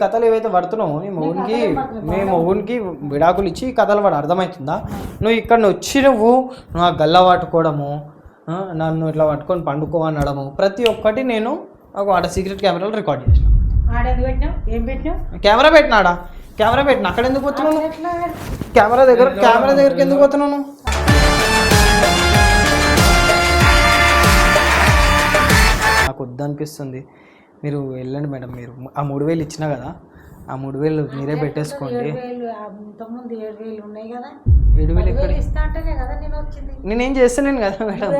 కథలు ఏవైతే పడుతున్నావు మీ మొగునికి విడాకులు ఇచ్చి ఈ కథలు వాడు అర్థమవుతుందా? నువ్వు ఇక్కడ వచ్చి నువ్వు ఆ గల్ల పట్టుకోవడము, నన్ను ఇట్లా పట్టుకొని పండుకో అనడము, ప్రతి ఒక్కటి నేను ఆడ సీక్రెట్ కెమెరాలో రికార్డ్ చేసిన. కెమెరా పెట్టినాడా? కెమెరా పెట్టిన అక్కడ ఎందుకు పోతున్నాను? కెమెరా దగ్గరికి ఎందుకు పోతున్నాను? నాకు వద్దనిపిస్తుంది. మీరు వెళ్ళండి మేడం. మీరు ఆ 3,000 ఇచ్చినా కదా, ఆ 3,000 మీరే పెట్టేసుకోండి. 7,000 ఎక్కడ? నేనేం చేస్తాను కదా మేడం.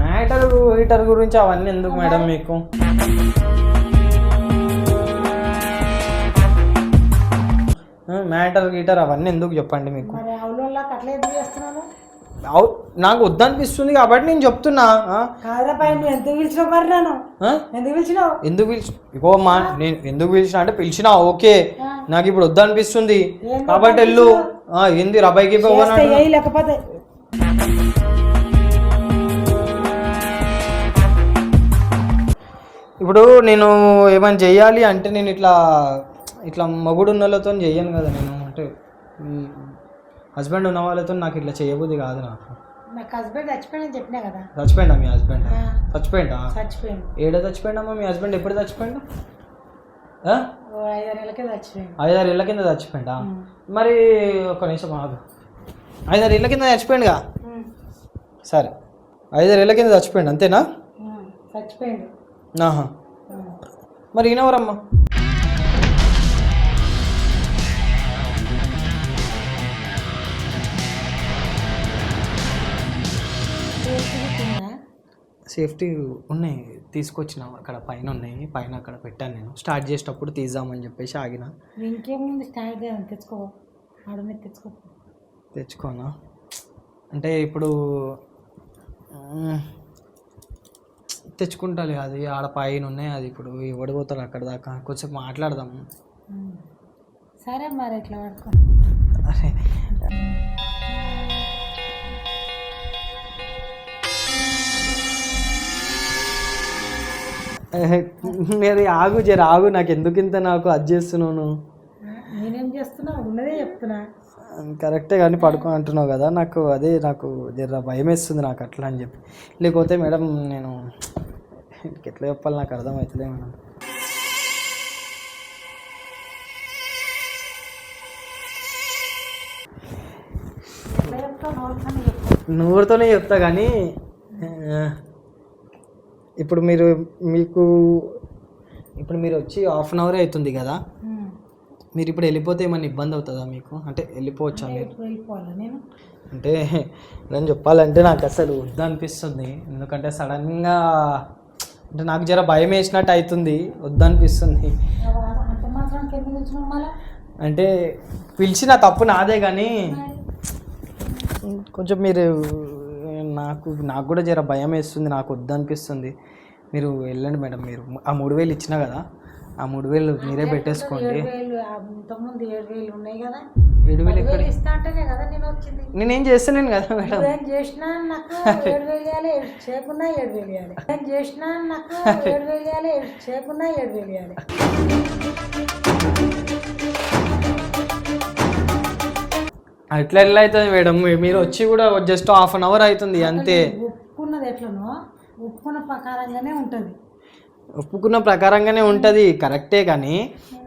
మ్యాటర్ గురించి అవన్నీ ఎందుకు మేడం మీకు? మ్యాటర్ అవన్నీ ఎందుకు చెప్పండి మీకు? నాకు వద్దనిపిస్తుంది కాబట్టి నేను చెప్తున్నా. ఇగో మా నేను ఎందుకు పిలిచినా అంటే పిలిచినా ఓకే, నాకు ఇప్పుడు వద్దనిపిస్తుంది కాబట్టి వెళ్ళు. ఏంది రబాయికి లేకపోతే ఇప్పుడు నేను ఏమైనా చెయ్యాలి అంటే నేను ఇట్లా మొగుడు ఉన్న వాళ్ళతో చెయ్యను కదా నేను. అంటే హస్బెండ్ ఉన్న వాళ్ళతో నాకు ఇట్లా చేయబుద్ధి కాదు. నాకు హస్బెండ్ చచ్చిపోయిందని చెప్పినా కదా. చచ్చిపోయిందా మీ హస్బెండ్? చచ్చిపోయిందా? ఏడా చచ్చిపోయిందమ్మా మీ హస్బెండ్? ఎప్పుడు చచ్చిపోయిండు? 5-6 ఏళ్ళ కింద చచ్చిపోయిందా? మరి ఒక నిమిషం ఆగు. 5-6 ఏళ్ళ కింద చచ్చిపోయిండుగా. సరే 5-6 ఏళ్ళ కింద చచ్చిపోయిండు అంతేనా? చచ్చిపోయిండు. ఆహా, మరి ఈయనవరమ్మా? సేఫ్టీ ఉన్నాయి, తీసుకొచ్చిన అక్కడ పైన ఉన్నాయి, పైన అక్కడ పెట్టాను నేను. స్టార్ట్ చేసేటప్పుడు తీద్దామని చెప్పేసి ఆగిన. ఇంకేముంది స్టార్ట్ తెచ్చుకోనా అంటే ఇప్పుడు తెచ్చుకుంటాలి. అది ఆడ పైన ఉన్నాయి, అది ఇప్పుడు ఓడిపోతారు అక్కడ దాకా. కొంచెం మాట్లాడదాం. సరే మరి ఎట్లా పడుకో. అరే మీరు ఆగు నాకు ఎందుకు ఇంత నాకు అది చేస్తున్నాను? నేనేం చేస్తున్నా ఉన్నదే చెప్తున్నా. కరెక్టే కానీ పడుకో అంటున్నావు కదా, నాకు జర భయం వేస్తుంది నాకు అట్లా అని చెప్పి. లేకపోతే మేడం నేను ఎట్లా చెప్పాలి నాకు అర్థమవుతుంది మేడం. నూరుతోనే చెప్తా కానీ ఇప్పుడు మీరు వచ్చి 1/2 అవర్ అవుతుంది కదా, మీరు ఇప్పుడు వెళ్ళిపోతే ఏమన్నా ఇబ్బంది అవుతుందా మీకు? అంటే వెళ్ళిపోవచ్చా మీరు? అంటే నేను చెప్పాలంటే నాకు అసలు వద్దనిపిస్తుంది. ఎందుకంటే సడన్గా అంటే నాకు జర భయం వేసినట్టు అవుతుంది, వద్దనిపిస్తుంది. అంటే పిలిచిన తప్పు నాదే కానీ కొంచెం మీరు నాకు కూడా జర భయం వేస్తుంది, నాకు వద్దనిపిస్తుంది. మీరు వెళ్ళండి మేడం. మీరు ఆ 3,000 ఇచ్చినా కదా, ఆ 3,000 మీరే పెట్టేసుకోండి. 7,000 ఎక్కడ? నేనేం చేస్తాను కదా మేడం. అట్లా ఎట్లా అవుతుంది మేడం? మీరు వచ్చి కూడా జస్ట్ 1/2 అవర్ అవుతుంది అంతే. ఒప్పుకున్న ప్రకారంగానే ఉంటుంది కరెక్టే కానీ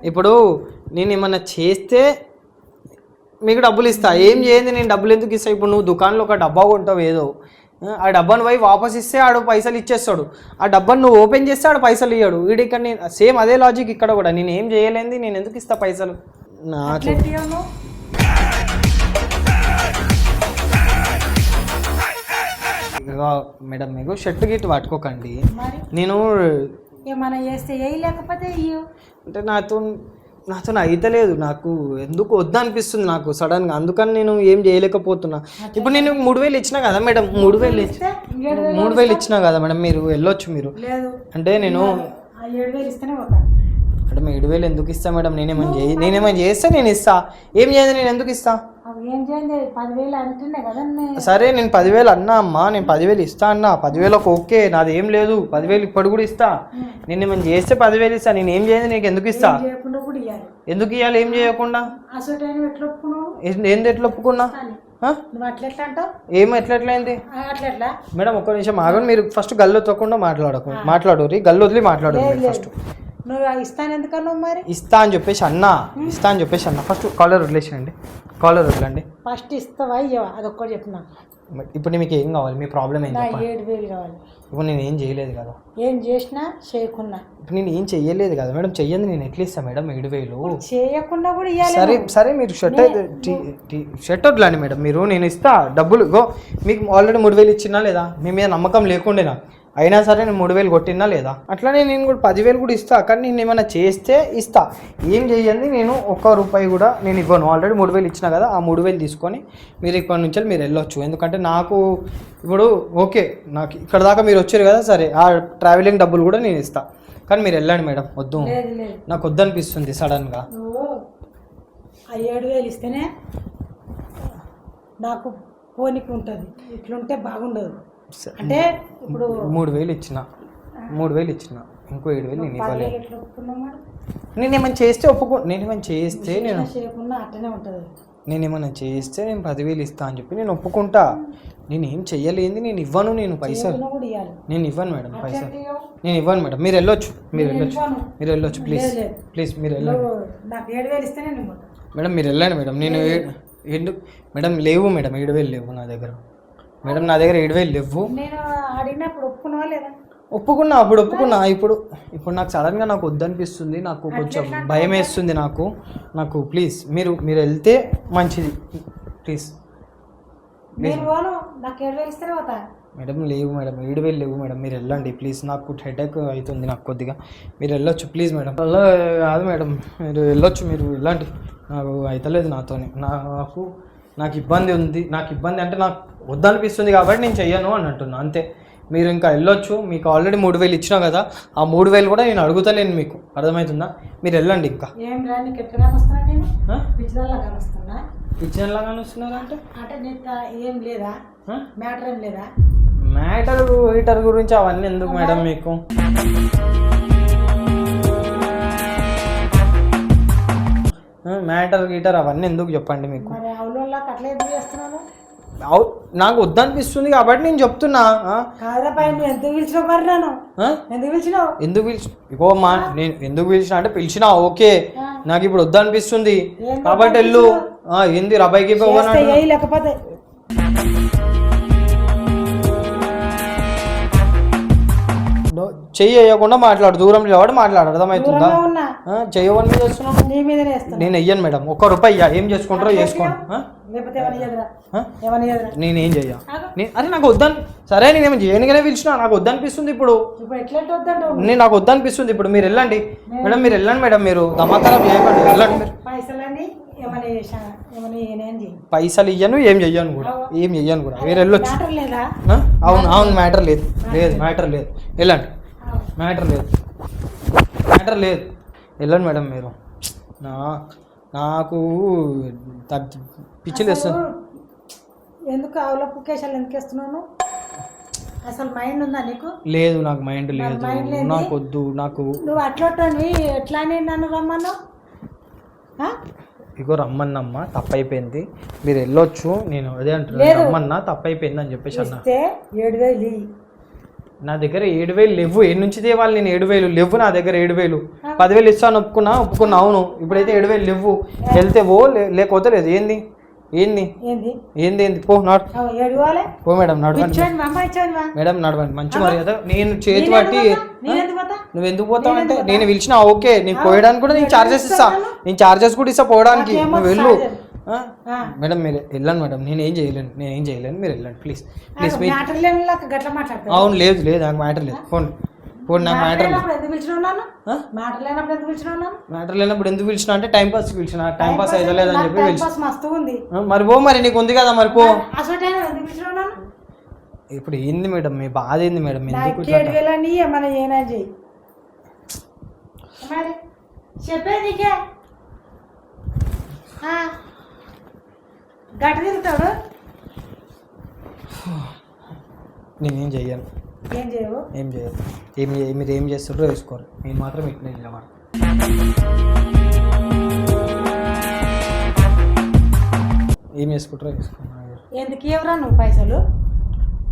ఇప్పుడు నేను ఏమన్నా చేస్తే మీకు డబ్బులు ఇస్తా. ఏం చేయండి నేను డబ్బులు ఎందుకు ఇస్తా? ఇప్పుడు నువ్వు దుకాణంలో ఒక డబ్బా కొంటావు ఏదో, ఆ డబ్బాను పోయి వాపస్ ఇస్తే ఆడు పైసలు ఇచ్చేస్తాడు. ఆ డబ్బాను నువ్వు ఓపెన్ చేస్తే ఆడు పైసలు ఇయ్యాడు. వీడి ఇక్కడ నేను సేమ్ అదే లాజిక్ ఇక్కడ కూడా. నేను ఏం చేయలేంది, నేను ఎందుకు ఇస్తా పైసలు? నాకు మేడం మీకు షర్ట్ గిట్ పట్టుకోకండి. నేను ఏమైనా చేస్తే లేకపోతే అంటే నాతో అయితలేదు, నాకు ఎందుకు వద్దనిపిస్తుంది నాకు సడన్గా. అందుకని నేను ఏం చేయలేకపోతున్నా. ఇప్పుడు నేను 3,000 ఇచ్చినా కదా మేడం, 3,000 ఇచ్చినా కదా మేడం, మీరు వెళ్ళొచ్చు. మీరు అంటే నేను మేడం 7,000 ఎందుకు ఇస్తా మేడం? నేనేమని చేస్తే నేను ఇస్తా. ఏం చేయాలి? నేను ఎందుకు ఇస్తా? ఏం చేయండి 10,000 అంటున్నా కదా. సరే నేను 10,000 అన్నా అమ్మా, నేను 10,000 ఇస్తా అన్నా. 10,000 ఓకే, నాది ఏం లేదు. 10,000 ఇప్పుడు కూడా ఇస్తా. నేను ఏమైనా చేస్తే 10,000 ఇస్తా. నేను ఏం చేయాలి? నీకు ఎందుకు ఇస్తా? ఎందుకు ఇవ్వాలి? ఏం చేయకుండా ఏంది ఎట్లా ఒప్పుకున్నా? ఏమో ఎట్లెట్లయింది మేడం? ఒక్క నిమిషం ఆగండి. మీరు ఫస్ట్ గల్లు తొక్కకుండా మాట్లాడు గల్లు వదిలి మాట్లాడు ఫస్ట్. నువ్వు ఇస్తాను ఎందుకన్నా మరి? ఇస్తా అని చెప్పేసి అన్న ఫస్ట్ కాలర్ వదిలేసేయండి. కాలర్ వదలండి. ఫస్ట్ ఇస్తావా ఇవ్వవా అదొక్కటి చెప్పిన. ఇప్పుడు మీకు ఏం కావాలి? మీ ప్రాబ్లం ఏంటి? 7,000 కావాలి. ఇప్పుడు నేను ఏం చేయలేదు కదా. ఏం చేసినా చేయకున్నా ఇప్పుడు నేను ఏం చెయ్యలేదు కదా మేడం. చెయ్యండి నేను ఎట్లా ఇస్తాను మేడం 7,000? చేయకుండా కూడా ఇవ్వాలి. సరే మీరు షర్ట్ వదలండి మేడం. మీరు నేను ఇస్తా డబ్బులు. మీకు ఆల్రెడీ 3,000 ఇచ్చినా లేదా? మీ మీద నమ్మకం లేకుండేనా? అయినా సరే నేను 3,000 కొట్టినా లేదా? అట్లానే నేను కూడా 10,000 కూడా ఇస్తా. కానీ నేను ఏమైనా చేస్తే ఇస్తా. ఏం చేయండి నేను ₹1 కూడా నేను ఇవ్వను. ఆల్రెడీ 3,000 ఇచ్చినా కదా. ఆ 3,000 తీసుకొని మీరు ఇక్కడి నుంచి మీరు వెళ్ళొచ్చు. ఎందుకంటే నాకు ఇప్పుడు ఓకే, నాకు ఇక్కడ దాకా మీరు వచ్చారు కదా. సరే ఆ ట్రావెలింగ్ డబ్బులు కూడా నేను ఇస్తా. కానీ మీరు వెళ్ళండి మేడం. వద్దు, నాకు వద్దనిపిస్తుంది సడన్గా. 7,000 ఇస్తేనే నాకు పోనీకి ఉంటుంది. ఇట్లుంటే బాగుండదు. అంటే ఇప్పుడు 3,000 ఇచ్చిన ఇంకో 7,000 నేను ఇవ్వలేదు. నేను ఏమైనా చేస్తే నేనేమైనా చేస్తే నేను 10,000 ఇస్తా అని చెప్పి నేను ఒప్పుకుంటా. నేను ఏం చెయ్యలేదు. నేను ఇవ్వను. నేను పైసలు నేను ఇవ్వను మేడం. పైసలు నేను ఇవ్వను మేడం. మీరు వెళ్ళొచ్చు ప్లీజ్ మీరు వెళ్ళండి మేడం. మీరు వెళ్ళండి మేడం. నేను ఎందుకు మేడం? లేవు మేడం 7,000 లేవు నా దగ్గర మేడం. నా దగ్గర 7,000 లేవు. ఒప్పుకున్నా అప్పుడు ఒప్పుకున్నా. ఇప్పుడు నాకు సడన్గా నాకు వద్దనిపిస్తుంది. నాకు కొంచెం భయం వేస్తుంది. నాకు ప్లీజ్ మీరు వెళ్తే మంచిది ప్లీజ్. మేడం లేవు మేడం 7,000 లేవు మేడం. మీరు వెళ్ళండి ప్లీజ్. నాకు హెడేక్ అవుతుంది నాకు కొద్దిగా. మీరు వెళ్ళొచ్చు ప్లీజ్ మేడం. అలా కాదు మేడం, మీరు వెళ్ళొచ్చు. మీరు వెళ్ళండి. నాకు అవుతలేదు నాతోని. నాకు ఇబ్బంది ఉంది. నాకు ఇబ్బంది అంటే నాకు వద్దనిపిస్తుంది కాబట్టి నేను చెయ్యను అని అంటున్నా అంతే. మీరు ఇంకా వెళ్ళొచ్చు. మీకు ఆల్రెడీ 3,000 ఇచ్చినా కదా. ఆ 3,000 కూడా నేను అడుగుతలేను. మీకు అర్థమవుతుందా? మీరు వెళ్ళండి. ఇంకా పిచ్చిలాగా వస్తున్నారు అంటే మ్యాటర్ హీటర్ గురించి అవన్నీ ఎందుకు మేడం మీకు? మ్యాటర్ గీటర్ అవన్నీ ఎందుకు చెప్పండి మీకు? నాకు వద్దనిపిస్తుంది కాబట్టి నేను చెప్తున్నా. ఎందుకు ఇగో మా నేను ఎందుకు పిలిచిన అంటే పిలిచినా ఓకే. నాకు ఇప్పుడు వద్దనిపిస్తుంది కాబట్టి వెళ్ళు. ఏంది రబాయికి లేకపోతే చెయ్యి వేయకుండా మాట్లాడు. దూరం లేవాడు మాట్లాడు. అర్థమవుతుందా? చెయ్యవని చేస్తున్నావు. నేను వెయ్యను మేడం. ₹1 ఏం చేసుకుంటారో చేసుకోండి. నేనేం చెయ్యా? అరే నాకు వద్దని సరే నేనేమో చేయనిగానే పిలిచినా. నాకు వద్దనిపిస్తుంది ఇప్పుడు. నాకు వద్దనిపిస్తుంది ఇప్పుడు. మీరు వెళ్ళండి మేడం. మీరు వెళ్ళండి మేడం. మీరు దమాకారం చేయకండి. వెళ్ళండి మీరు. పైసలు ఇయ్యను. ఏం చెయ్యను కూడా. మీరు వెళ్ళొచ్చు. అవును మ్యాటర్ లేదు. వెళ్ళండి. మ్యాటర్ లేదు. వెళ్ళండి మేడం. మీరు నాకు పిచ్చిలు వేస్తుంది. ఎందుకు అవలపుకేశాలు ఎందుకు వేస్తున్నాను? అసలు మైండ్ ఉందా నీకు? లేదు, నాకు మైండ్ లేదు. నాకు వద్దు. నువ్వు అట్లా ఎట్లా నన్ను రమ్మన్నావు? ఇగో రమ్మన్నమ్మా, తప్పైపోయింది. మీరు వెళ్ళొచ్చు. నేను అదే అంటున్నాను. రమ్మన్నా తప్పైపోయింది అని చెప్పేసి అన్నా. 7,000 నా దగ్గర 7,000 లేవు. ఏ నుంచి తేవాలి? నేను 7,000 లేవు నా దగ్గర. 7,000 10,000 ఇస్తాను ఒప్పుకున్నా. అవును. ఇప్పుడైతే 7,000 లేవు. వెళ్తే లేకపోతే లేదు. ఏంది పో నాడు. పో మేడం నడవండి. మేడం నడవండి. మంచి మర్యాద. నేను చేతి పట్టి నువ్వు ఎందుకు పోతావు అంటే నేను పిలిచినా ఓకే. నీకు పోయడానికి కూడా నేను చార్జెస్ కూడా ఇస్తా పోవడానికి. నువ్వు వెళ్ళు మేడం. మీరు వెళ్ళండి మేడం. నేనేం చేయలేను. మీరు వెళ్ళండి ప్లీజ్. అవును లేదు నాకు మ్యాటర్ లేదు. ఫోన్ నాకు మ్యాటర్ లేనప్పుడు ఎందుకు పిలిచినా అంటే టైం పాస్ పిలిచిన. టైం పాస్ అయితే లేదని చెప్పి పిలిచి మరి పో. మరి నీకు ఉంది కదా మరి పో. ఇప్పుడు ఏంది మేడం మీ బాధ? ఏంది మేడం? ఎందుకు చెప్పేది నీకే గట్ట తిరుగుతాడు. నేనేం చెయ్యను, ఏం చేయవు, ఏం చేయను. మీరు ఏం చేస్తారో వేసుకోరు, నేను మాత్రం ఇట్లా నిలబడ. ఏం చేసుకుంటారో వేసుకోండి. ఎందుకు ఇవ్వరా నువ్వు పైసలు?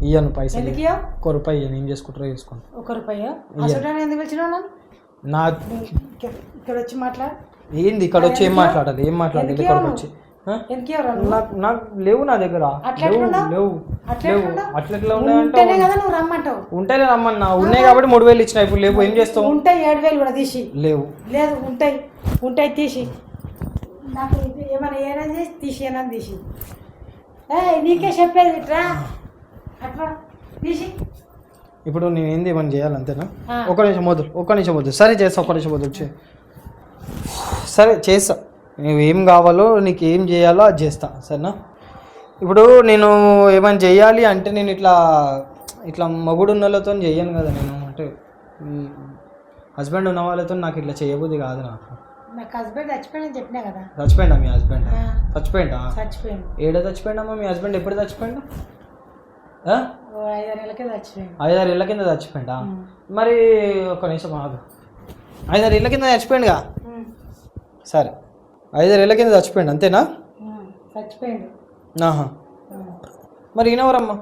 ఇయ్యను పైసలు, ఎందుకు ఇవ్వవు? 1 రూపాయి ఇయ్యను. ఏం చేసుకుంటారో వేసుకోండి. 1 రూపాయి అసలు ఎందుకు పిలిచినావు నన్ను? నా ఇక్కడ వచ్చి మాట్లాడు. ఏంది ఇక్కడ వచ్చి ఏం మాట్లాడాలి? ఏం మాట్లాడాలి ఇక్కడికి వచ్చి? ఎందుకు ఇవ్వరా? నాకు లేవు, నా దగ్గర లేవు. అట్లా ఎట్లా ఉన్నాయంటే కదా నువ్వు రమ్మంటావు. ఉంటేనే రమ్మన్నా, ఉన్నాయి కాబట్టి 3000 ఇచ్చిన. ఇప్పుడు లేవు, ఏం చేస్తావు? ఉంటాయి 7000 కూడా తీసి. లేవు, లేదు ఉంటాయి తీసి. నాకు ఏమైనా ఏమైనా చేసి తీసి ఏమైనా తీసి. నీకే చెప్పేది ఇట్రా అట్లా తీసి. ఇప్పుడు నేను ఏంది ఏమైనా చేయాలి అంతేనా? ఒక్క నిమిషం వద్దు. సరే చేస్తా, 1 నిమిషం వద్దు. సరే చేస్తా, నువ్వు ఏం కావాలో నీకు ఏం చేయాలో అది చేస్తా, సరేనా? ఇప్పుడు నేను ఏమైనా చేయాలి అంటే నేను ఇట్లా మగుడు ఉన్న వాళ్ళతో చేయను కదా నేను. అంటే హస్బెండ్ ఉన్న వాళ్ళతో నాకు ఇట్లా చేయబుద్ధి కాదు. నాకు హస్బెండ్ చచ్చిపోయిందని చెప్పినా కదా. చచ్చిపోయిందా మీ హస్బెండ్? చచ్చిపోయిందా? చచ్చిపోయింది. ఏడా చచ్చిపోయిందమ్మా మీ హస్బెండ్? ఎప్పుడు చచ్చిపోయిందా? 5-6 ఏళ్ళకే చచ్చిపోయింది. 5-6 ఏళ్ళ కింద చచ్చిపోయిందా? మరి ఒక నిమిషం ఆగు. 5-6 ఏళ్ళ కింద చచ్చిపోయిందిగా? సరే, 5-6 ఏళ్ళ కింద చచ్చిపోయింది అంతేనా? చచ్చిపోయింది. ఆహా, మరి ఈయనెవరమ్మా?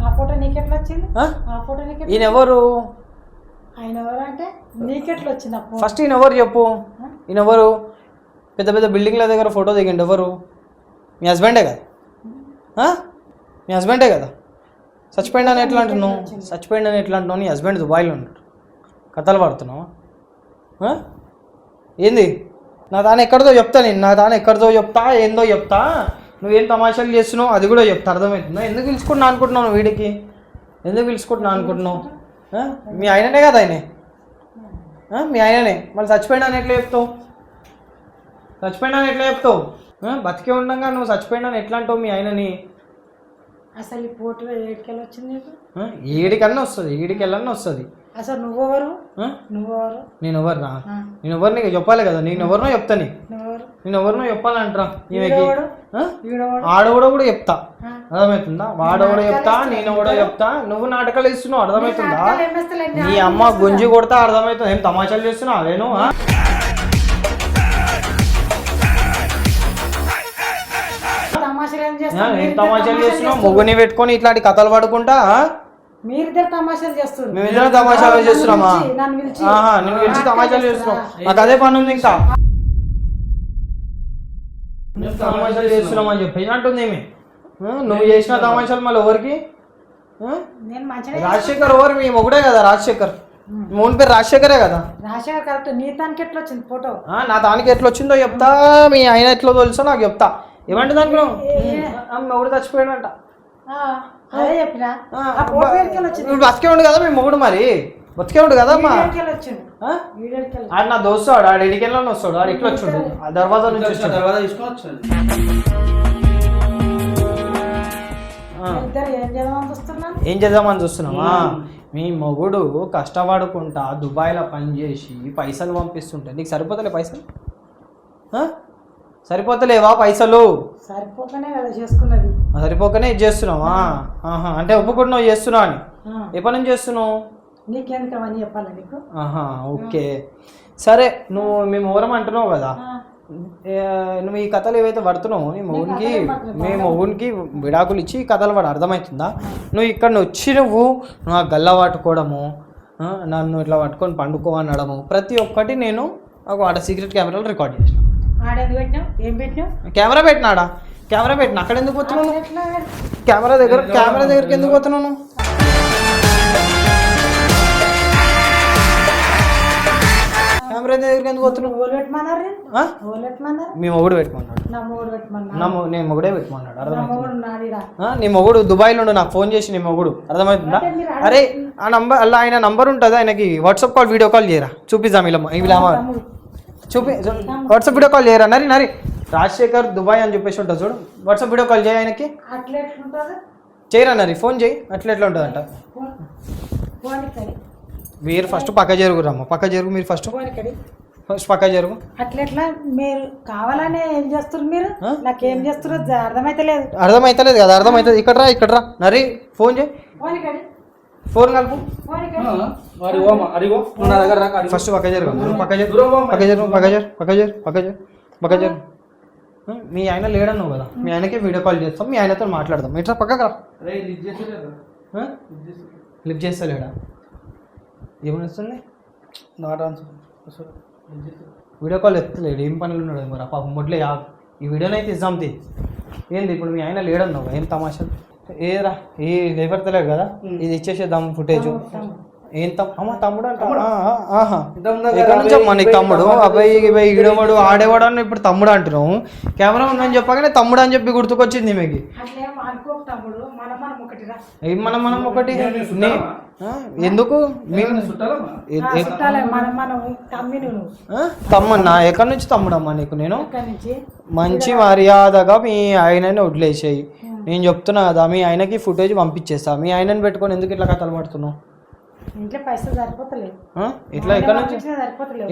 ఆ ఫోటో నీకెట్లా వచ్చింది? ఆ ఫోటో నీకెట్లా? ఈయనెవరు? ఆయన ఎవరు అంటే నీకెట్లా వచ్చింది? ఫస్ట్ ఈయనెవరు చెప్పు. ఈయనెవరు? పెద్ద పెద్ద బిల్డింగ్ల దగ్గర ఫోటో దిగండి. ఎవరు? మీ హస్బెండే కదా? మీ హస్బెండే కదా? చచ్చిపోయిందని ఎట్లా అంటున్నావు? నీ హస్బెండ్ దుబాయ్లో ఉన్నాడు, కథలు పడుతున్నావా? ఏంది? నా తాను ఎక్కడిదో చెప్తా, ఏందో చెప్తా. నువ్వేం తమాషాలు చేస్తున్నావు అది కూడా చెప్తా, అర్థమవుతుందా? ఎందుకు పిలుచుకుంటున్నా అనుకుంటున్నావు వీడికి? మీ ఆయననే కదా ఆయనే, మీ ఆయననే. మళ్ళీ చచ్చిపోయినాను ఎట్లా చెప్తావు? బతికే ఉండగా నువ్వు చచ్చిపోయినాను ఎట్లా అంటావు మీ ఆయనని? అసలు ఈ ఫోటో ఏడికెళ్ళి వచ్చింది నీకు? ఏడికన్నా వస్తుంది. అసలు నువ్వెవరు? నేను ఎవరు నీకు చెప్పాలి కదా. నేను ఎవరినో చెప్తాను, చెప్పాలంటరా ఈమెకి. ఆడవడో కూడా చెప్తా, అర్థమవుతుందా? వాడవడో చెప్తా, నేను కూడా చెప్తా. నువ్వు నాటకాలు ఇస్తున్నావు, అర్థమవుతుందా? నీ అమ్మ గుంజి కొడతా, అర్థమవుతుంది? ఏం తమాషాలు చేస్తున్నావు అదేను? ఏం తమాషాలు చేస్తున్నావు? మొగ్గుని పెట్టుకొని ఇట్లాంటి కథలు పడుకుంటా మీరిద్దరు తమాషాలు చేస్తున్నారు. మేమిద్దరం తమాషాలు చేస్తున్నామా? నేను పిలిచి తమాషాలు చేస్తున్నావు. నాకు అదే పని ఉంది. ఇంకా తమాషాలు చేస్తున్నాం అని చెప్పి అంటుంది ఏమి? నువ్వు చేసిన తమాషాలు మళ్ళీ ఎవరికి? రాజశేఖర్ ఎవరు? మీ మొగుడే కదా రాజశేఖర్. మూడు పేరు రాజశేఖరే కదా? రాజశేఖర్ కరెక్ట్. నీ దానికి ఎట్లా వచ్చింది ఫోటో? నా దానికి ఎట్లా వచ్చిందో చెప్తా, మీ ఆయన ఎట్లా తెలుసో నాకు చెప్తా. ఏమంటే దానికి మొగుడు చచ్చిపోయాడంట. అదే చెప్పినా. ఇప్పుడు బతికే ఉండు కదా మీ మొగుడు, మరి బతికే ఉండు కదా అమ్మా. ఆడు నా దోస్తు, ఆడు ఎడికెళ్ళని వస్తాడు, ఆడు ఎట్లా వచ్చాడు? ఆ దర్వాజా నుంచి వచ్చాడు, దర్వాజా తీసుకొని వచ్చాడు. ఏం చేద్దామని చూస్తున్నావా? మీ మొగుడు కష్టపడుకుంటా దుబాయ్లో పనిచేసి పైసలు పంపిస్తుంటే నీకు సరిపోతలే పైసలు? సరిపోతలేవా పైసలు? సరిపోకనే కదా చేసుకున్నది. సరిపోకనే ఇది చేస్తున్నావా? అంటే ఒప్పుకుంటున్నావు చేస్తున్నావు అని. ఎప్పటి నుంచి చేస్తున్నావు? నీకెందుకు అవన్నీ చెప్పాలి నీకు? ఓకే సరే, నువ్వు మేము ఊరం అంటున్నావు కదా, నువ్వు ఈ కథలు ఏవైతే పడుతున్నావు మీ మొగునికి విడాకులు ఇచ్చి కథలు పడు, అర్థమవుతుందా? నువ్వు ఇక్కడ వచ్చి నువ్వు నా గల్ల పట్టుకోవడము, నన్ను ఇట్లా పట్టుకొని పండుకో అనడము, ప్రతి ఒక్కటి నేను ఒక సీక్రెట్ కెమెరాలో రికార్డ్ చేసిన. కెమెరా పెట్టినాడా? కెమెరా పెట్టిన అక్కడ ఎందుకు పోతున్నాను? కెమెరా దగ్గరికి ఎందుకు పోతున్నాను? కెమెరా దగ్గరికి ఎందుకు పోతున్నావు? మీ మొగుడు పెట్టమన్నాడు. నేను మొగుడే పెట్టమన్నాడు, అర్థమవుతుంది? నీ మొగుడు దుబాయ్లో ఉండు, నాకు ఫోన్ చేసి నీ మొగుడు, అర్థమవుతుందా? అరే ఆ నంబర్ అలా ఆయన నంబర్ ఉంటుంది, ఆయనకి వాట్సాప్ కాల్ వీడియో కాల్ చేయరా, చూపిద్దాం. ఇలా వాట్సాప్ వీడియో కాల్ చేయరా? నరి రాజశేఖర్ దుబాయ్ అని చెప్పేసి ఉంటుంది చూడు, వాట్సాప్ వీడియో కాల్ చేయ ఆయనకి. చేయరా నరి ఫోన్ చేయి అట్లా ఎట్లా ఉంటుందంట. ఫోన్ ఇక్కడి మీరు ఫస్ట్ పక్క జరుగురమ్మ, పక్క జరుగు మీరు ఫస్ట్ ఫోన్ ఇక్కడి పక్క జరుగు. అట్లా మీరు కావాలనే ఏం చేస్తారు మీరు? నాకేం చేస్తారో అర్థమైతలేదు. అర్థమైతలేదు కదా, అర్థమవుతుంది. ఇక్కడ రా నరి ఫోన్ చేయి, ఫోన్ ఇక్కడి ఫోన్ కలుపు. ఫోన్ ఇక్కడి ఫస్ట్ పక్క జరుగు, పక్క జరుగు, పక్క జరుగు, పక్క జరుగు, పక్క జరుగు, పక్క జరుగు, పక్క జరుగు. మీ ఆయన లేడన్నావు కదా, మీ ఆయనకే వీడియో కాల్ చేస్తాం, మీ ఆయనతో మాట్లాడదాం. ఇట్లా పక్కగా లిఫ్ట్ చేస్తలేడా? ఏమని వస్తుంది? Not answer. వీడియో కాల్ ఎత్తలేడు, ఏం పనులు ఉన్నాడు మరి పాపం మొట్లే. ఈ వీడియోని అయితే ఇద్దాం తీ. ఏంది ఇప్పుడు మీ ఆయన లేడన్నావు, ఏం తమాషా? ఏరా ఈ లేపడతలేడు కదా, ఇది ఇచ్చేసేద్దాం ఫుటేజ్. ఏం తమ్ముడు అంట? ఎక్కడి నుంచి అమ్మా నీకు తమ్ముడు? అబ్బాయి ఈడవాడు ఆడేవాడు అని ఇప్పుడు తమ్ముడు అంటున్నావు. కెమెరా ఉందని చెప్పగానే తమ్ముడు అని చెప్పి గుర్తుకొచ్చింది మీకు. ఏం మనం ఒకటి ఎందుకు తమ్మన్నా? ఎక్కడి నుంచి తమ్ముడమ్మా నీకు? నేను మంచి మర్యాదగా మీ ఆయనని వదిలేసాయి. నేను చెప్తున్నా కదా, మీ ఆయనకి ఫుటేజ్ పంపించేస్తా. మీ ఆయనని పెట్టుకొని ఎందుకు ఇట్లా కథలు పడుతున్నావు? ఇంట్లో పైసలు సరిపోతలేదు. ఇట్లా ఎక్కడ నుంచి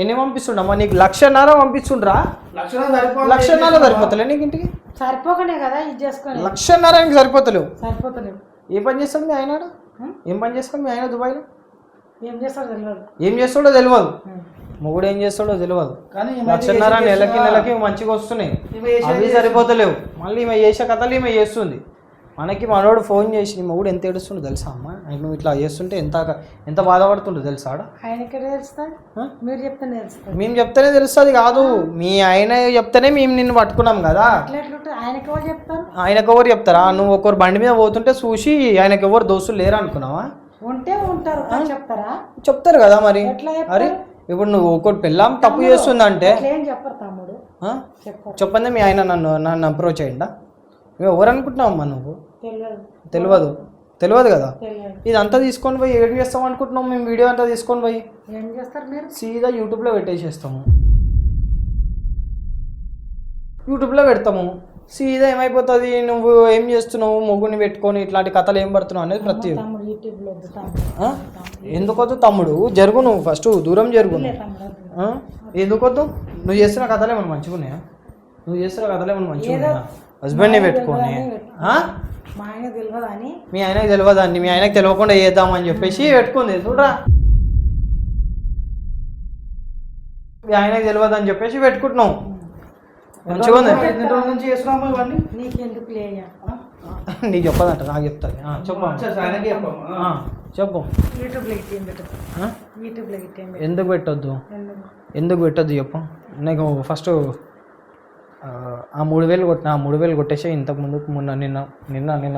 ఎన్ని పంపిస్తుండమ్మా నీకు? 1,50,000 పంపిస్తుండ్రా? 1,50,000 సరిపోతలే నీకు ఇంటికి? సరిపోకనే కదా ఇది చేసుకొని. 1,50,000 సరిపోతలేవు. సరిపోతలేవు. ఏ పని చేస్తాడు మీ ఆయన? ఏం పని చేస్తాడు మీ ఆయన దుబాయ్లో? ఏం చేస్తాడో తెలియదు. ఏం చేస్తాడో తెలియదు. మొగుడు ఏం చేస్తాడో తెలియదు. కానీ 1,50,000 నెలకి మంచిగా వస్తున్నాయి, అవి సరిపోతలేవు. మళ్ళీ ఈమె చేసే కథలు ఈమె చేస్తుంది. మనకి మనోడు ఫోన్ చేసి నీ మొగుడు ఎంత ఏడుస్తుండో తెలుసా అమ్మ? నువ్వు ఇట్లా చేస్తుంటే ఎంత బాధపడుతుండో తెలుసా? మీరు చెప్తేనే తెలుస్తుంది. మేము చెప్తేనే తెలుస్తుంది కాదు, మీ ఆయన చెప్తేనే మేము నిన్ను పట్టుకున్నాం కదా. ఆయనకు ఎవరు చెప్తారా? నువ్వు ఒకరు బండి మీద పోతుంటే చూసి ఆయనకు ఎవరు దోస్తులు లేరు అనుకున్నావా? చెప్తారు కదా మరి. అరే ఇప్పుడు నువ్వు ఒకటి పెళ్ళాం తప్పు చేస్తుందంటే చెప్పండి. మీ ఆయన నన్ను అప్రోచ్ అయ్యిందా? నువ్వు ఎవరు అనుకుంటున్నావమ్మా? నువ్వు తెలియదు కదా. ఇదంతా తీసుకొని పోయి ఏం చేస్తాం అనుకుంటున్నావు? మేము వీడియో అంతా తీసుకొని పోయి ఏం చేస్తారు మీరు? సీదా యూట్యూబ్లో పెట్టేసేస్తాము. యూట్యూబ్లో పెడతాము. సీదా ఏమైపోతుంది, నువ్వు ఏం చేస్తున్నావు మొగుడిని పెట్టుకొని ఇట్లాంటి కథలు ఏం పడుతున్నావు అనేది ప్రతి ఎందుకొద్దు తమ్ముడు? జరుగు, నువ్వు ఫస్ట్ దూరం జరుగు. ఎందుకొద్దు? నువ్వు చేస్తున్న కథలు ఏమన్నా మంచిగా ఉన్నాయా? మంచిగా ఉన్నాయా? హస్బెండ్ని పెట్టుకొని మా ఆయన తెలియదని, మీ ఆయనకి తెలియదండి, మీ ఆయనకి తెలియకుండా చేద్దామని చెప్పేసి పెట్టుకుంది. చూడరా, మీ ఆయనకి తెలియదని చెప్పేసి పెట్టుకుంటున్నావు. మంచిగా ఉంది. నీకు చెప్పదంట, నాకు చెప్తాది. చెప్పు. ఎందుకు పెట్టొద్దు చెప్పు. నీకు ఫస్ట్ ఆ 3,000 కొట్టినా, 3,000 కొట్టేసే. ఇంతకుముందు నిన్న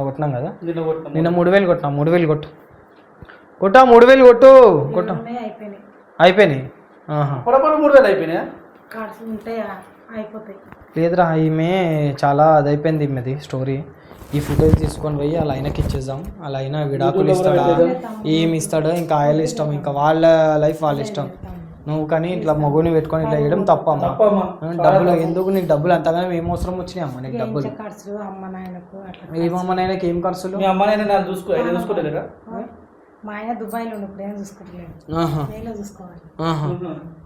కొట్టినాం కదా, నిన్న 3,000 కొట్టినా. 3,000 కొట్టు. 3,000 కొట్టు. అయిపోయినాయి. 3,000 అయిపోయినాయా? లేదురా, ఈమె చాలా అదైపోయింది ఈమెది స్టోరీ. ఈ ఫుటేజ్ తీసుకొని పోయి అలా ఆయనకి ఇచ్చేద్దాం. అలా అయినా విడాకులు ఇస్తాడా, ఏమి ఇస్తాడో, ఇంకా ఆయన ఇష్టం, ఇంకా వాళ్ళ లైఫ్ వాళ్ళ ఇష్టం. నువ్వు కానీ ఇట్లా మగుని పెట్టుకొని ఇట్లా వేయడం తప్పమ్మా. డబ్బులు ఎందుకు నీకు? డబ్బులు అంతగానే ఏం అవసరం వచ్చినాయి అమ్మ నీకు? డబ్బులు ఏమమ్మ నాయనకి ఏం ఖర్చులు? మీ అమ్మ నాయన చూసుకోలేదా? మా ఆయన దుబాయ్లో ఉన్నప్పుడు ఏం చూసుకోవట్లేదు, నేను చూసుకోవాలి.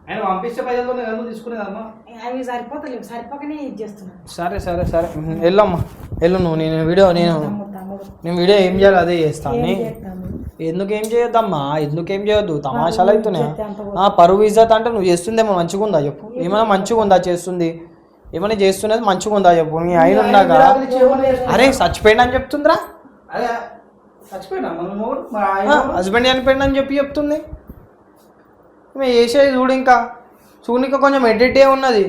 ఆయన పంపిస్తే పైసలు తీసుకునేదమ్మా, అవి సరిపోతలేవు. సరిపోకనే ఇది చేస్తున్నా. సరే వెళ్ళమ్మా, వెళ్ళు నువ్వు. నేను వీడియో ఏం చేయాలి అదే చేస్తాను. ఎందుకు ఏం చేయొద్దమ్మా? ఎందుకేం చేయొద్దు? తమాషాలు అవుతున్నాయి. పరువు ఇజ్జత్ అంటే నువ్వు చేస్తుందేమో మంచిగా ఉందా చెప్పు? ఏమైనా మంచిగా ఉందా చేస్తుంది? ఏమైనా చేస్తున్నది మంచిగా ఉందా చెప్పు? మీ ఆయన ఉన్నాక అరే చచ్చిపోయినా అని చెప్తుందిరా. హస్బెండ్ చనిపోయినా అని చెప్పి చెప్తుంది. మేము చేసేది చూడు, ఇంకా కొంచెం ఎడిటే ఉన్నది,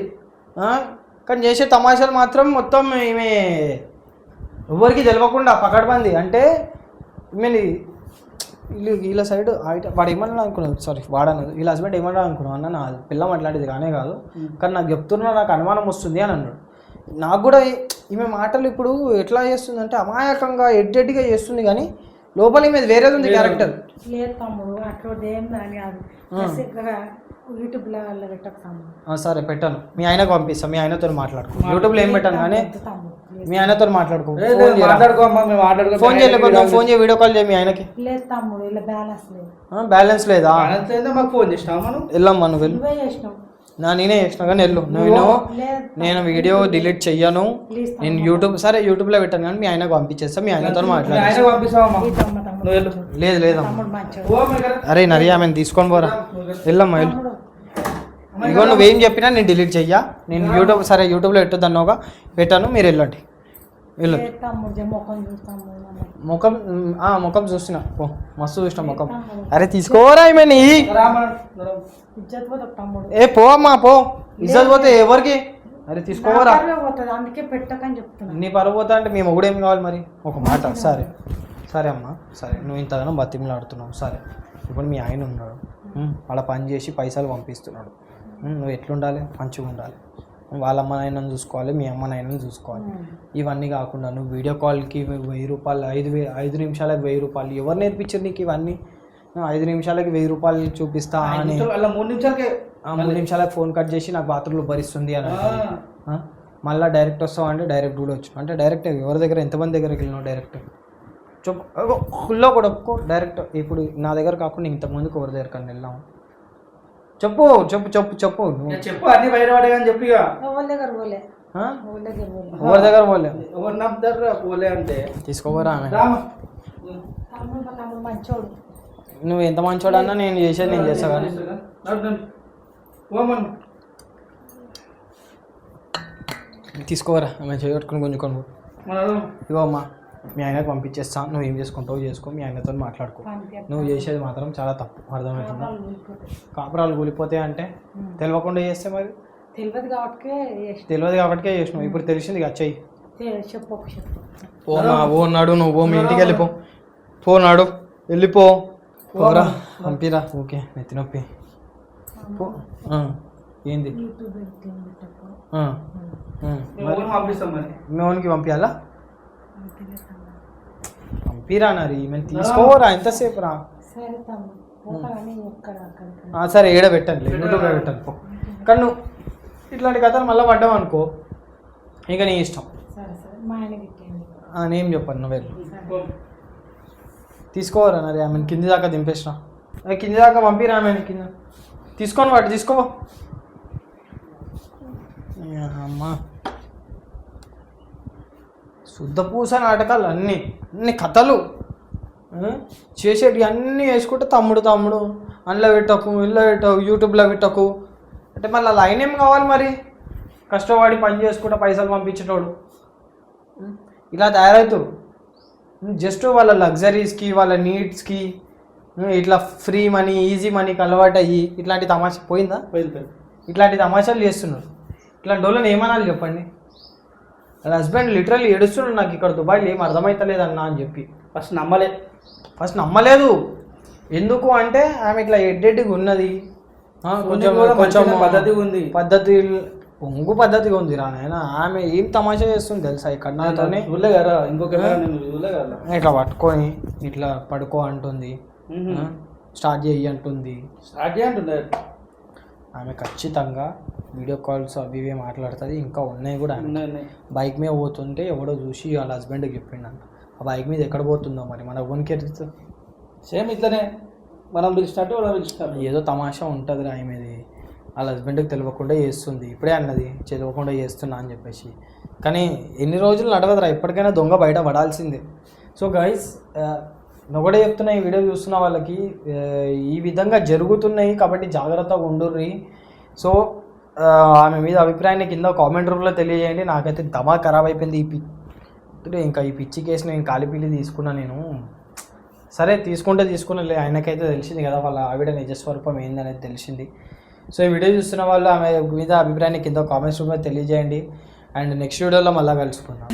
కానీ చేసే తమాషాలు మాత్రం మొత్తం ఈమె ఎవరికి తెలియకుండా పకడ్బంది. అంటే ఈమె వీళ్ళ సైడ్ వాడు ఏమన్నా అనుకున్నాను, సారీ వాడన్నది, వీళ్ళ హస్బెండ్ ఏమన్నా అనుకున్నాను అన్న, నా పిల్ల మాట్లాడేది కానే కాదు, కానీ నాకు చెప్తున్నా నాకు అనుమానం వస్తుంది అని అన్నాడు. నాకు కూడా ఈమె మాటలు ఇప్పుడు ఎట్లా చేస్తుంది అంటే అమాయకంగా ఎడ్డెడ్డిగా చేస్తుంది, కానీ లోపల ఈమె వేరేది ఉంది క్యారెక్టర్. లేదు తమ్ముడు, అట్లా ఏం దాని కాదు. యూట్యూబ్లో పెట్టకు తమ్ముడు. సరే పెట్టాను, మీ ఆయనకు పంపిస్తాను, మీ ఆయనతో మాట్లాడుకో. యూట్యూబ్లో ఏం పెట్టాను కానీ మీ ఆయనతో మాట్లాడుకో. మాట్లాడుకో అమ్మా, మేము మాట్లాడుకో. ఫోన్ చేయలేకపోతే ఫోన్ చేయి, వీడియో కాల్ చేయి మీ ఆయనకి. లేదు తమ్ముడు, ఇలా బ్యాలెన్స్ లేదు. బ్యాలెన్స్ లేదా? మాకు ఫోన్ చేసినావు మనం. వెళ్ళమ్మా నువ్వు వెళ్ళు. నువ్వే చేసినావు. నేనే చేసిన కానీ వెళ్ళు. నేను వీడియో డిలీట్ చెయ్యను. నేను యూట్యూబ్లో పెట్టాను కానీ మీ ఆయనకు పంపించేస్తా, మీ ఆయనతో మాట్లాడు. లేదు లేదమ్మా. అరే నరి ఆమెను తీసుకొని పోరా, వెళ్ళమ్మా వెళ్ళు. ఇగో నువ్వేం చెప్పినా నేను డిలీట్ చెయ్యా. నేను యూట్యూబ్లో పెట్టొద్దు అన్నావుగా, పెట్టాను, మీరు వెళ్ళండి వెళ్ళు. ముఖం చూస్తున్నా, మస్తు చూసిన ముఖం. అరే తీసుకోరా ఏమని. ఏ పో అమ్మా పో, ఇజ్జత్ పోతే ఎవరికి? అరే తీసుకోరా. అందుకే పెట్టకని చెప్తున్నా. నీ పరువు పోతా అంటే మేము ఒకడేం కావాలి మరి? ఒక మాట. సరే అమ్మా, సరే నువ్వు ఇంతగానో బతిమలాడుతున్నావు. సరే ఇప్పుడు మీ ఆయన ఉన్నాడు, అలా పని చేసి పైసలు పంపిస్తున్నాడు. నువ్వు ఎట్లుండాలి? మంచిగా ఉండాలి. వాళ్ళ అమ్మ నాయనని చూసుకోవాలి, మీ అమ్మ నాయనని చూసుకోవాలి. ఇవన్నీ కాకుండా నువ్వు వీడియో కాల్కి 1000 రూపాయలు, 5 నిమిషాలకు 1000 రూపాయలు ఎవరు నేర్పించారు నీకు ఇవన్నీ? 5 నిమిషాలకి 1000 రూపాయలు చూపిస్తా అని 3 నిమిషాలకు ఫోన్ కట్ చేసి నాకు బాత్రూంలో భరిస్తుంది అని మళ్ళీ డైరెక్ట్ వస్తావు అంటే డైరెక్ట్ కూడా వచ్చు అంటే డైరెక్ట్ ఎవరి దగ్గర ఎంతమంది దగ్గరికి వెళ్ళినావు? డైరెక్ట్ చెప్పు, ఫుల్లో కూడా ఒప్పుకో. డైరెక్ట్ ఇప్పుడు నా దగ్గర కాకుండా ఇంతకుముందుకు ఎవరి దగ్గర కన్నా వెళ్ళాము? చెప్పు చెప్పు చెప్పు చెప్పు చెప్పు అన్ని బయట పడే కానీ చెప్పు. ఎవరి దగ్గర పోలే అంటే తీసుకోవరా. మంచోడు, నువ్వు ఎంత మంచోడు అన్నా నేను చేసేది నేను చేస్తా కానీ తీసుకోవరా. ఆమె చేయట్టుకుని గుంజుకొని ఇగో అమ్మా మీ ఆయనకు పంపించేస్తా, నువ్వు ఏం చేసుకుంటావు చేసుకో, మీ ఆయనతో మాట్లాడుకో. నువ్వు చేసేది మాత్రం చాలా తప్పు, అర్థమవుతుందా? కాపురాలు కూలిపోతాయి అంటే తెలియకుండా చేస్తే మరి తెలియదు కాబట్టికే చేసినావు. ఇప్పుడు తెలిసింది కదా చెయ్యి. ఓ నాడు నువ్వు మీ ఇంటికి వెళ్ళిపో. నాడు వెళ్ళిపో, పోరా పంపిరా. ఓకే నెత్తి నొప్పి. ఏంది మేమోనికి పంపించాలా? పంపిరా నరి, మేము తీసుకోరా. ఎంతసేపు రా? సరే ఏడ పెట్టండి, యూట్యూబ్లో పెట్టండి పో. కానీ నువ్వు ఇట్లాంటి కథలు మళ్ళీ పడ్డావు అనుకో ఇక నీ ఇష్టం. నేనేం చెప్పాను, నువ్వు వెళ్ళు. తీసుకోరా నరి, ఆమెను కింది దాకా దింపేసిన. కింది దాకా పంపిరా ఆమెను, కింద తీసుకొని వాటి తీసుకో అమ్మా. శుద్ధపూస నాటకాలు అన్ని కథలు చేసేటి అన్నీ వేసుకుంటే తమ్ముడు అందులో పెట్టకు, ఇల్లు పెట్టకు, యూట్యూబ్లో పెట్టకు అంటే మళ్ళీ లైన్ ఏం కావాలి మరి? కష్టపడి పని చేసుకుంటా పైసలు పంపించేటోడు ఇలా తయారవుతారు. జస్ట్ వాళ్ళ లగ్జరీస్కి వాళ్ళ నీడ్స్కి ఇట్లా ఫ్రీ మనీ ఈజీ మనీకి అలవాటు అయ్యి ఇట్లాంటి తమాషా పోయిందా? ఇట్లాంటి తమాషాలు చేస్తున్నారు. ఇట్లాంటి వాళ్ళని ఏమనాలి చెప్పండి? వాళ్ళ హస్బెండ్ లిటరల్లీ ఏడుస్తున్నాడు, నాకు ఇక్కడ దుబాయ్లో ఏం అర్థమవుతలేదు అన్నా అని చెప్పి. ఫస్ట్ నమ్మలేదు. ఎందుకు అంటే ఆమె ఇట్లా ఎడ్డెడ్డిగా ఉన్నది, కొంచెం పద్ధతి పొంగు పద్ధతిగా ఉంది రా నాయన. ఆమె ఏం తమాషా చేస్తుంది తెలుసా? ఇక్కడ నాతోనే ఇట్లా పట్టుకొని ఇట్లా పడుకో అంటుంది, స్టార్ట్ చేయి అంటుంది. ఆమె ఖచ్చితంగా వీడియో కాల్స్ అవి ఇవి మాట్లాడుతుంది. ఇంకా ఉన్నాయి కూడా. బైక్ మీద పోతుంటే ఎవడో చూసి వాళ్ళ హస్బెండ్కి చెప్పిండంట. ఆ బైక్ మీద ఎక్కడ పోతుందో మరి మన ఓన్కి ఎడుతుంది. సేమ్ ఇట్లనే మనం పిలిచినట్టు ఏదో తమాషా ఉంటుంది రా ఆమెది. వాళ్ళ హస్బెండ్కి తెలియకుండా చేస్తుంది. ఇప్పుడే అన్నది తెలియకుండా చేస్తున్నా అని చెప్పేసి. కానీ ఎన్ని రోజులు నడవదురా, ఎప్పటికైనా దొంగ బయట పడాల్సిందే. సో గైస్ ఒకటే చెప్తున్నా, ఈ వీడియో చూస్తున్న వాళ్ళకి ఈ విధంగా జరుగుతున్నాయి కాబట్టి జాగ్రత్తగా ఉండుర్రి. సో ఆమె మీద అభిప్రాయాన్ని కింద కామెంట్ రూమ్లో తెలియజేయండి. నాకైతే దమా ఖరాబ్ అయిపోయింది ఇంకా ఈ పిచ్చి కేసు నేను కాలిపిల్లి తీసుకున్నా. నేను సరే తీసుకున్నలే, ఆయనకైతే తెలిసింది కదా వాళ్ళ ఆవిడ నిజస్వరూపం ఏందనేది తెలిసింది. సో ఈ వీడియో చూస్తున్న వాళ్ళు ఆమె మీద అభిప్రాయాన్ని కింద కామెంట్స్ రూమ్లో తెలియజేయండి. అండ్ నెక్స్ట్ వీడియోలో మళ్ళీ కలుసుకుందాం.